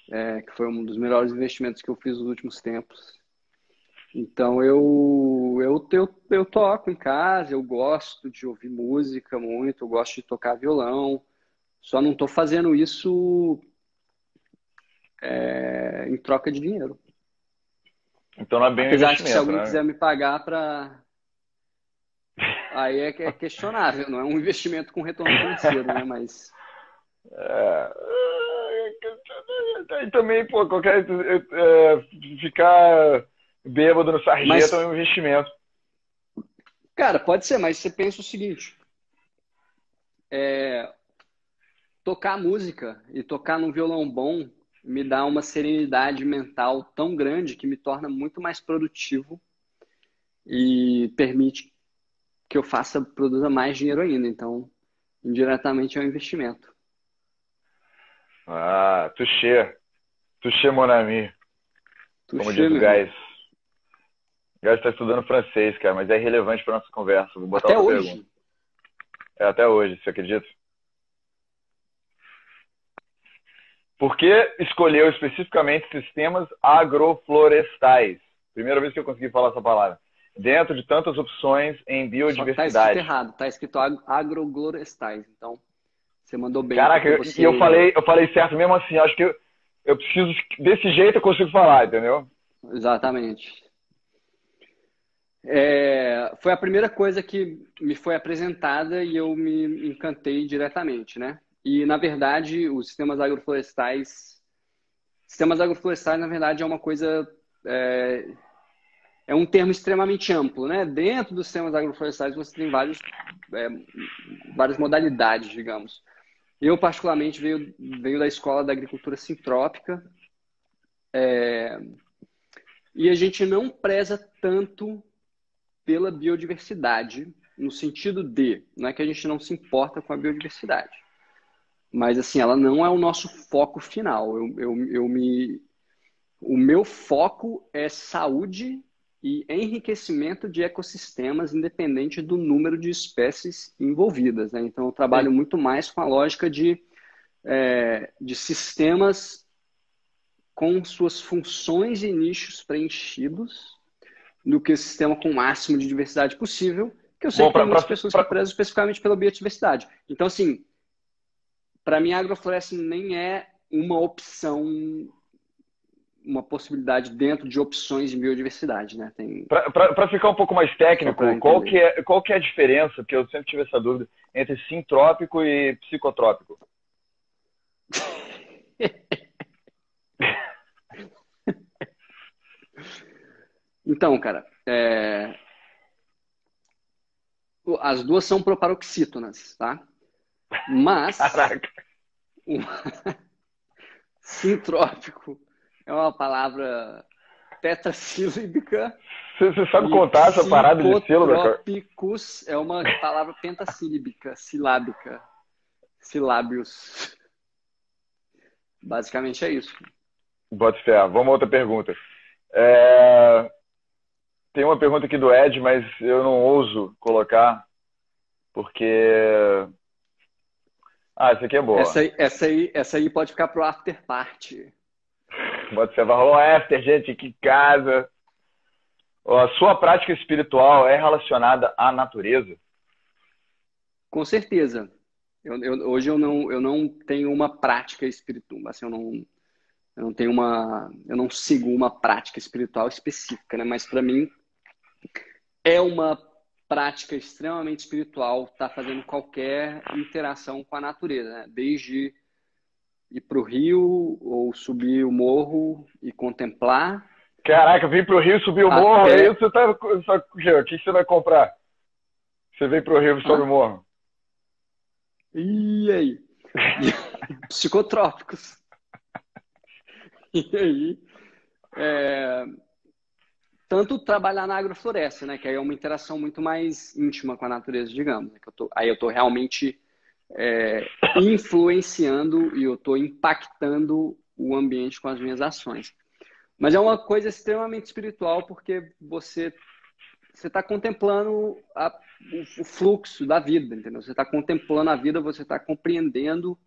que foi um dos melhores investimentos que eu fiz nos últimos tempos. Então, eu toco em casa, eu gosto de ouvir música muito, eu gosto de tocar violão. Só não estou fazendo isso em troca de dinheiro. Então não é bem um apesar de que se alguém né? quiser me pagar para... Aí é questionável, não é um investimento com retorno financeiro, né? Mas... E também, pô, ficar bêbado no sarjeta é um investimento. Cara, pode ser, mas você pensa o seguinte. Tocar música e tocar num violão bom me dá uma serenidade mental tão grande que me torna muito mais produtivo e permite que eu produza mais dinheiro ainda. Então, indiretamente é um investimento. Ah, touché. Touché, mon ami. Como diz o Gás. O Gás está estudando francês, cara, mas é irrelevante para nossa conversa. Vou botar até outra hoje? Pergunta. Até hoje, você acredita? Por que escolheu especificamente sistemas agroflorestais? Primeira vez que eu consegui falar essa palavra. Dentro de tantas opções em Só que tá biodiversidade. escrito errado, tá escrito agroflorestais. Então, você mandou bem. Caraca, porque você... e eu falei certo mesmo assim. Acho que eu preciso, desse jeito eu consigo falar, entendeu? Exatamente. Foi a primeira coisa que me foi apresentada e eu me encantei diretamente, né? E, na verdade, os sistemas agroflorestais, na verdade, é uma coisa, é um termo extremamente amplo, né? Dentro dos sistemas agroflorestais você tem várias modalidades, digamos. Eu, particularmente, venho da escola da agricultura sintrópica, e a gente não preza tanto pela biodiversidade, no sentido de, não é que a gente não se importa com a biodiversidade, mas assim, ela não é o nosso foco final. O meu foco é saúde e enriquecimento de ecossistemas, independente do número de espécies envolvidas, né? Então, eu trabalho muito mais com a lógica de sistemas com suas funções e nichos preenchidos, do que o sistema com o máximo de diversidade possível, que eu sei que tem muitas pessoas que prezam especificamente pela biodiversidade. Então, assim, para mim, a agrofloresta nem é uma opção, uma possibilidade dentro de opções de biodiversidade, né? Para ficar um pouco mais técnico, qual que é a diferença, porque eu sempre tive essa dúvida, entre sintrópico e psicotrópico? Então, cara, as duas são proparoxítonas, tá? Mas sintrópico é uma palavra tetrassílbica. Você sabe contar essa parada de sílaba? Psicotrópicos é uma palavra pentassílbica, silábica, silábios. Basicamente é isso. Bota fé. Vamos a outra pergunta. Tem uma pergunta aqui do Ed, mas eu não ouso colocar, porque... essa aqui é boa. Essa aí pode ficar pro after party. Pode ser. Vai rolar um after, gente, aqui em casa. A sua prática espiritual é relacionada à natureza? Com certeza. Hoje eu não tenho uma prática espiritual, assim, eu não sigo uma prática espiritual específica, né? Mas para mim é uma prática extremamente espiritual estar fazendo qualquer interação com a natureza, né? Desde ir para o rio ou subir o morro e contemplar. Caraca, vim para o rio subir o morro, aí você tá... O que você vai comprar? Você vem para o rio e sobe o morro. E aí? Psicotrópicos. E aí? Tanto trabalhar na agrofloresta, né? Que aí é uma interação muito mais íntima com a natureza, digamos. Né? Aí eu estou realmente influenciando e eu estou impactando o ambiente com as minhas ações. Mas é uma coisa extremamente espiritual, porque você está contemplando o fluxo da vida, entendeu? Você está contemplando a vida, você está compreendendo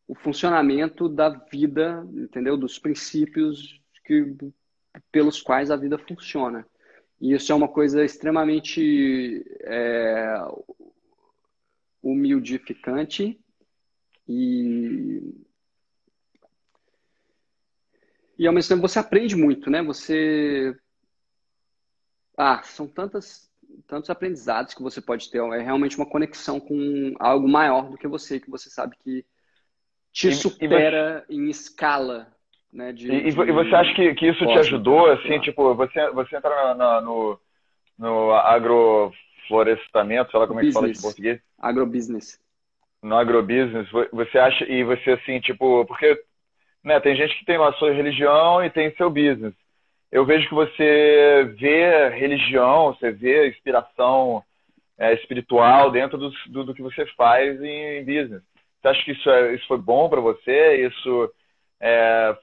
o funcionamento da vida, entendeu? Dos princípios pelos quais a vida funciona. E isso é uma coisa extremamente humildificante e ao mesmo tempo você aprende muito, né? São tantos aprendizados que você pode ter. É realmente uma conexão com algo maior do que você sabe que te supera em escala. Né, e você acha que isso te ajudou, assim, tipo, você entra no agroflorestamento, sei lá como é que fala isso em português? Agrobusiness. No agrobusiness, você acha, e você assim, tipo, porque, né, tem gente que tem lá a sua religião e tem seu business. Eu vejo que você vê religião, você vê inspiração espiritual dentro do que você faz em business. Você acha que isso foi bom para você? Isso...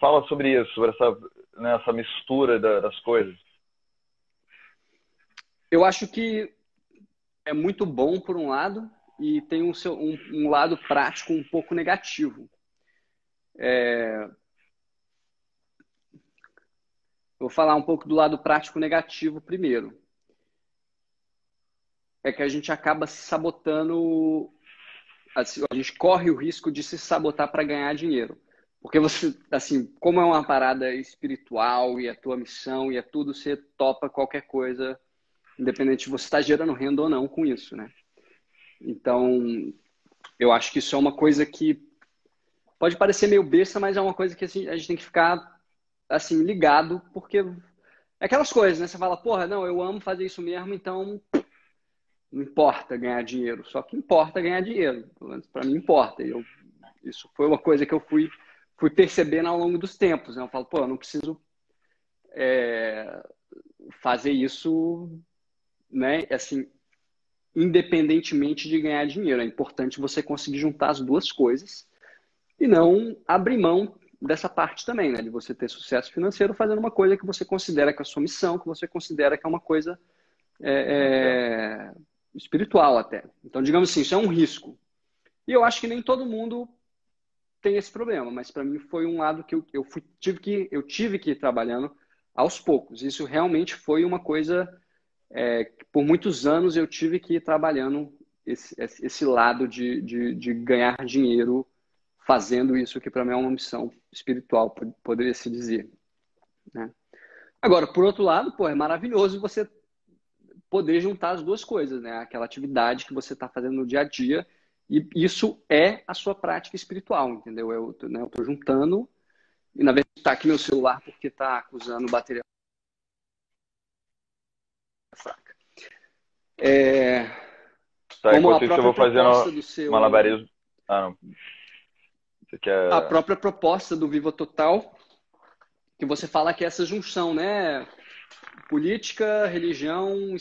fala sobre isso, sobre essa mistura das coisas. Eu acho que é muito bom por um lado e tem um lado prático um pouco negativo. Vou falar um pouco do lado prático negativo primeiro. É que a gente acaba se sabotando, assim, a gente corre o risco de se sabotar para ganhar dinheiro. Porque você, assim, como é uma parada espiritual e a tua missão e é tudo, você topa qualquer coisa, independente de você estar gerando renda ou não com isso, né? Então, eu acho que isso é uma coisa que pode parecer meio besta, mas é uma coisa que assim, a gente tem que ficar assim ligado, porque é aquelas coisas, né? Você fala, porra, não, eu amo fazer isso mesmo, então não importa ganhar dinheiro. Só que importa ganhar dinheiro. Pelo menos para mim importa. Isso foi uma coisa que eu fui percebendo ao longo dos tempos, né? Eu falo, pô, eu não preciso fazer isso, né? Assim, independentemente de ganhar dinheiro. É importante você conseguir juntar as duas coisas e não abrir mão dessa parte também, né? De você ter sucesso financeiro fazendo uma coisa que você considera que é a sua missão, que você considera que é uma coisa espiritual até. Então, digamos assim, isso é um risco. E eu acho que nem todo mundo tem esse problema, mas para mim foi um lado que eu tive que ir trabalhando aos poucos. Isso realmente foi uma coisa que por muitos anos eu tive que ir trabalhando esse lado de ganhar dinheiro fazendo isso, que para mim é uma missão espiritual, poderia se dizer, né? Agora, por outro lado, pô, é maravilhoso você poder juntar as duas coisas, né? Aquela atividade que você está fazendo no dia a dia, e isso é a sua prática espiritual, entendeu? Eu tô juntando, e na verdade está aqui meu celular porque está acusando bateria fraca. Tá, Como a enquanto isso eu própria vou proposta fazendo do seu... malabarismo. Ah, não. Você quer... A própria proposta do Viva Total, que você fala que é essa junção, né? Política, religião,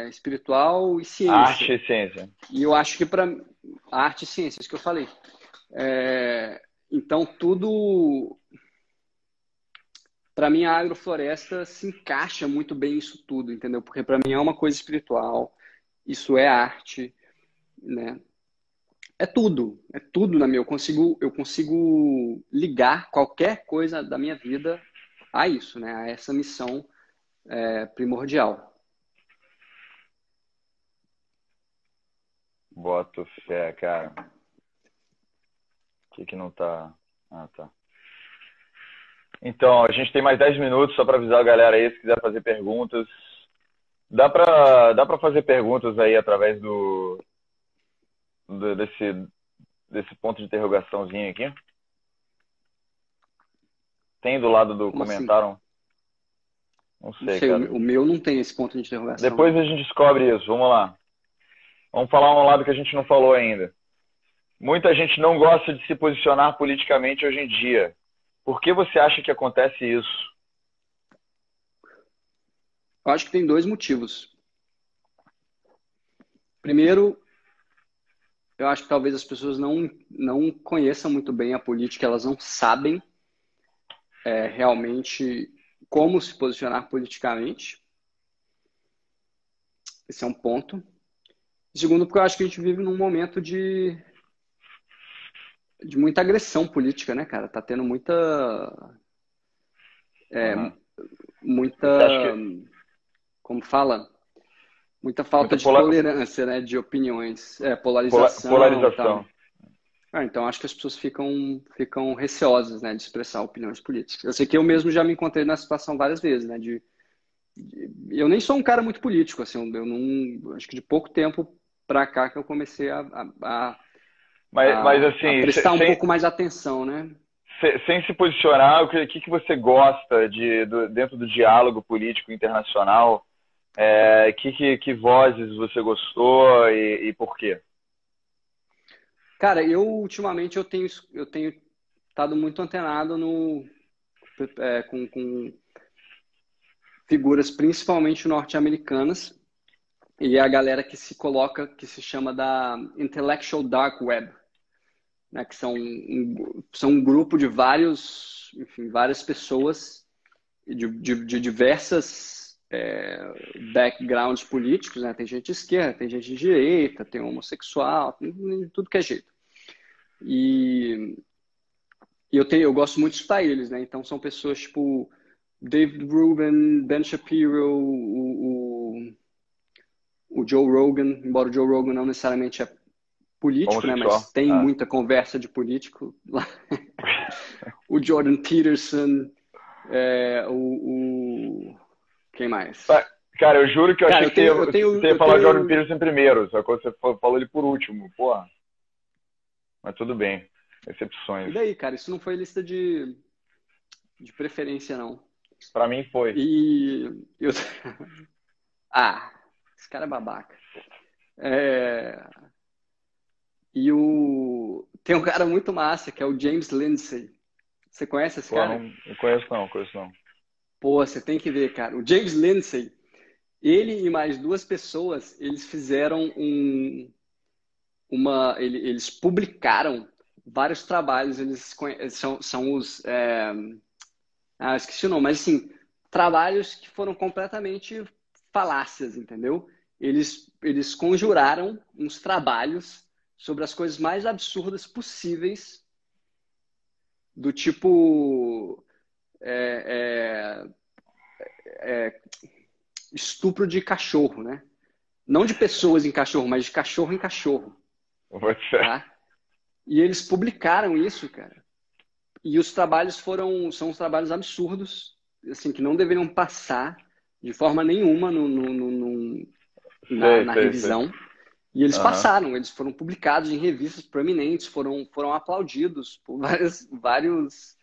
espiritual e ciência. Arte e ciência. E eu acho que para arte e ciência, isso que eu falei. Então, tudo... Para mim, a agrofloresta se encaixa muito bem isso tudo, entendeu? Porque para mim é uma coisa espiritual, isso é arte, né? É tudo na minha. Eu consigo ligar qualquer coisa da minha vida a isso, né? A essa missão primordial. Boto fé, cara. O que não tá... Ah, tá. Então, a gente tem mais 10 minutos só para avisar a galera aí, se quiser fazer perguntas. Dá pra fazer perguntas aí através desse ponto de interrogaçãozinho aqui? Tem do lado do Como comentário? assim? Não Não sei, sei, cara. o meu não tem esse ponto de interrogação. Depois a gente descobre isso. Vamos lá. Vamos falar um lado que a gente não falou ainda. Muita gente não gosta de se posicionar politicamente hoje em dia. Por que você acha que acontece isso? Eu acho que tem dois motivos. Primeiro, eu acho que talvez as pessoas não conheçam muito bem a política, elas não sabem realmente como se posicionar politicamente. Esse é um ponto. Segundo, porque eu acho que a gente vive num momento de muita agressão política, né, cara? Tá tendo muita Você acha que... como fala? Muita falta de tolerância, né, de opiniões, polarização. Polarização. Então acho que as pessoas ficam receosas, né, de expressar opiniões políticas. Eu sei que eu mesmo já me encontrei nessa situação várias vezes, né, eu nem sou um cara muito político, assim, eu não, acho que de pouco tempo pra cá que eu comecei mas assim, a prestar um pouco mais atenção, né? Sem se posicionar, o que você gosta dentro do diálogo político internacional? Que vozes você gostou e por quê? Cara, ultimamente eu tenho estado muito antenado com figuras principalmente norte-americanas e a galera que se chama da Intellectual Dark Web, né, que são um grupo de várias pessoas de diversas backgrounds políticos, né? Tem gente de esquerda, tem gente de direita, tem homossexual, tem tudo que é jeito. E eu gosto muito de escutar eles, né? Então são pessoas tipo David Rubin, Ben Shapiro, o Joe Rogan, embora o Joe Rogan não necessariamente é político, né? Mas tem muita conversa de político lá. O Jordan Peterson, quem mais? Cara, eu juro que eu achei que você ia falar Jordan Peterson primeiro, só que você falou ele por último, porra. Mas tudo bem, exceções. E daí, cara, isso não foi lista de preferência, não. Pra mim foi. E esse cara é babaca. Tem um cara muito massa, que é o James Lindsay. Você conhece esse cara? Não conheço não. Pô, você tem que ver, cara. O James Lindsay, ele e mais duas pessoas, eles fizeram eles publicaram vários trabalhos. Eles são os... esqueci o nome, mas assim, trabalhos que foram completamente falácias, entendeu? Eles conjuraram uns trabalhos sobre as coisas mais absurdas possíveis, do tipo estupro de cachorro, né? Não de pessoas em cachorro, mas de cachorro em cachorro. Tá? E eles publicaram isso, cara. E os trabalhos são uns trabalhos absurdos, assim, que não deveriam passar de forma nenhuma na revisão. E eles passaram, eles foram publicados em revistas proeminentes, foram aplaudidos por vários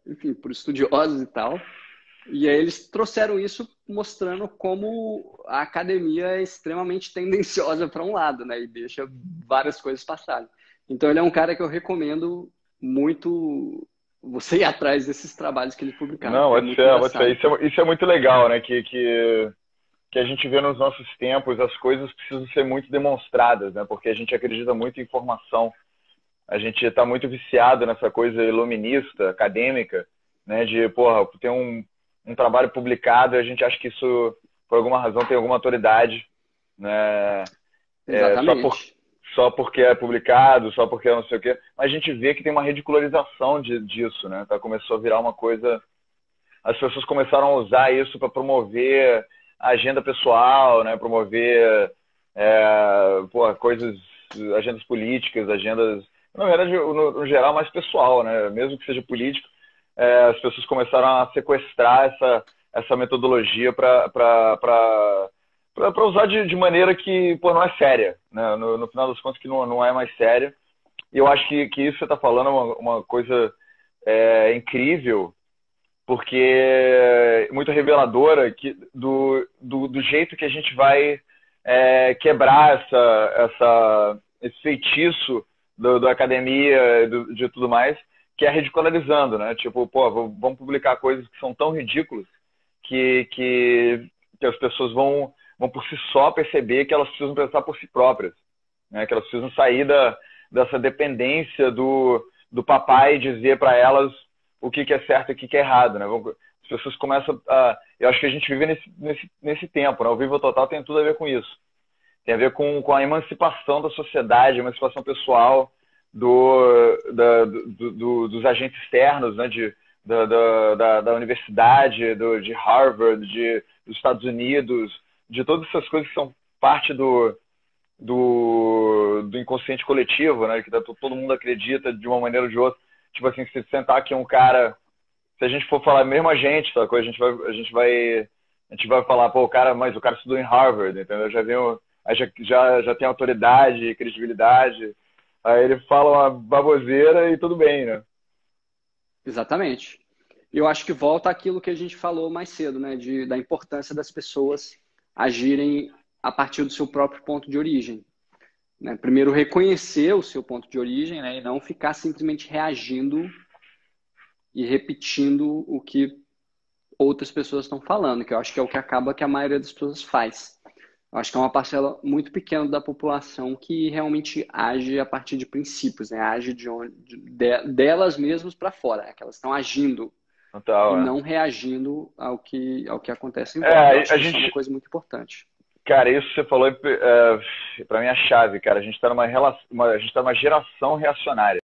enfim, por estudiosos e tal. E aí eles trouxeram isso mostrando como a academia é extremamente tendenciosa para um lado, né? E deixa várias coisas passarem. Então ele é um cara que eu recomendo muito você ir atrás desses trabalhos que ele publicava. Não, isso é muito legal, né? Que a gente vê nos nossos tempos, as coisas precisam ser muito demonstradas, né? Porque a gente acredita muito em informação. A gente está muito viciado nessa coisa iluminista, acadêmica, né? De, porra, ter um trabalho publicado e a gente acha que isso, por alguma razão, tem alguma autoridade, né? Exatamente. Só porque é publicado, só porque é não sei o quê. Mas a gente vê que tem uma ridicularização disso, né? Começou a virar uma coisa... As pessoas começaram a usar isso para promover a agenda pessoal, né? Promover coisas, agendas políticas, agendas... Na verdade, no geral, mais pessoal, né? Mesmo que seja político, as pessoas começaram a sequestrar essa metodologia para usar de maneira que, pô, não é séria, né? No final das contas, que não é mais séria. E eu acho que isso que você está falando é uma coisa incrível, porque é muito reveladora do jeito que a gente vai quebrar esse feitiço da academia, de tudo mais, que é ridicularizando, né? Tipo, pô, vamos publicar coisas que são tão ridículas que as pessoas vão por si só perceber que elas precisam pensar por si próprias, né? Que elas precisam sair dessa dependência do papai dizer para elas o que é certo e o que é errado, né? As pessoas começam a... Eu acho que a gente vive nesse tempo, né? O Viva Total tem tudo a ver com isso. Tem a ver com a emancipação da sociedade, a emancipação pessoal dos agentes externos, né? Da universidade, de Harvard, dos Estados Unidos, de todas essas coisas que são parte do inconsciente coletivo, né? Que todo mundo acredita de uma maneira ou de outra. Tipo assim, se sentar aqui um cara, se a gente for falar mesmo a gente vai falar, pô, mas o cara estudou em Harvard, entendeu? Já tem autoridade e credibilidade. Aí ele fala uma baboseira e tudo bem, né? Exatamente. Eu acho que volta àquilo que a gente falou mais cedo, né? Da importância das pessoas agirem a partir do seu próprio ponto de origem, né? Primeiro reconhecer o seu ponto de origem, né? E não ficar simplesmente reagindo e repetindo o que outras pessoas estão falando, que eu acho que é o que acaba que a maioria das pessoas faz. Eu acho que é uma parcela muito pequena da população que realmente age a partir de princípios, né? Age delas mesmas para fora, né? Que elas estão agindo total, e não reagindo ao que acontece em volta. Eu acho que isso é uma coisa muito importante. Cara, isso que você falou para mim é a chave, cara. A gente está numa geração reacionária.